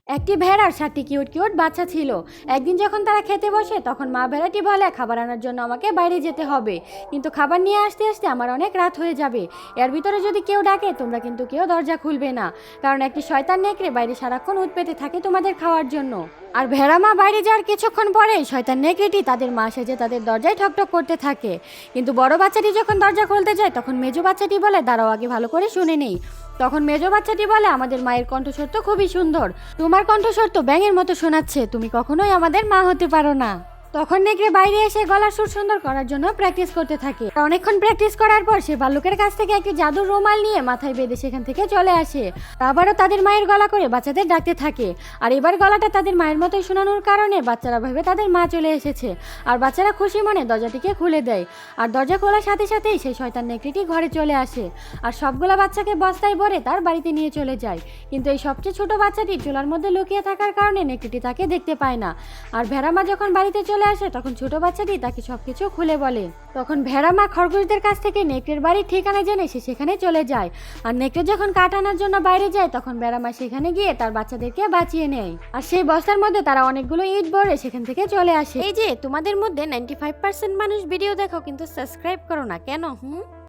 একটি ভেড়ার 7টি cute cute বাচ্চা ছিল। একদিন যখন তারা খেতে বসে তখন মা ভেড়াটি বলে, খাবার আনার জন্য আমাকে বাইরে যেতে হবে, কিন্তু খাবার নিয়ে আসতে আসতে আমার অনেক রাত হয়ে যাবে। এর ভিতরে যদি কেউ ডাকে তোমরা কিন্তু কেউ দরজা খুলবে না, কারণ একটি শয়তান নেকড়ে বাইরে সারাক্ষণ উৎপেতে থাকে তোমাদের খাওয়ার জন্য। আর ভেড়া মা বাইরে যাওয়ার কিছুক্ষণ পরে শয়তান নেকড়েটি তাদের মা সেজে তাদের দরজায় ঠকঠক করতে থাকে। কিন্তু বড় বাচ্চাটি যখন দরজা খুলতে যায় তখন মেজো বাচ্চাটি বলে, দাঁড়াও আগে ভালো করে শুনে নেই। তখন মেজো বাচ্চাটি বলে, আমাদের মায়ের কণ্ঠস্বর তো খুবই সুন্দর, তোমার কণ্ঠস্বর তো ব্যাঙের মতো শোনাচ্ছে, তুমি কখনোই আমাদের মা হতে পারো না। তখন নেকড়ে বাইরে এসে গলার সুর সুন্দর করার জন্য প্র্যাকটিস করতে থাকে। অনেকক্ষণ প্র্যাকটিস করার পর সে ভাল্লুকের কাছ থেকে একটি জাদুর রুমাল নিয়ে মাথায় বেঁধে সেখান থেকে চলে আসে। আবারও তাদের মায়ের গলা করে বাচ্চাদের ডাকতে থাকে। আর এবার গলাটা তাদের মায়ের মতোই শোনানোর কারণে বাচ্চারা ভাবে তাদের মা চলে এসেছে। আর বাচ্চারা খুশি মনে দরজাটিকে খুলে দেয়। আর দরজা খোলার সাথে সাথেই সেই শয়তান নেকড়েটি ঘরে চলে আসে আর সবগুলা বাচ্চাকে বস্তায় ভরে তার বাড়িতে নিয়ে চলে যায়। কিন্তু এই সবচেয়ে ছোট বাচ্চাটি চুলার মধ্যে লুকিয়ে থাকার কারণে নেকড়েটি তাকে দেখতে পায় না। আর ভেড়া মা যখন বাড়িতে চলে আসে তখন ছোট বাচ্চাটি তাকে সবকিছু খুলে বলে। তখন ভেড়া মা খরগোশদের কাছ থেকে নেকড়ের বাড়ির ঠিকানা জেনে সে সেখানে চলে যায়। আর নেকড়ে যখন কাঠ আনার জন্য বাইরে যায় তখন ভেড়া মা সেখানে গিয়ে তার বাচ্চাদেরকে বাঁচিয়ে নেয়। আর সেই বস্তার মধ্যে তারা অনেকগুলো ইট ভরে সেখান থেকে চলে আসে। এই যে তোমাদের মধ্যে 95% মানুষ ভিডিও দেখো কিন্তু সাবস্ক্রাইব করো না কেন?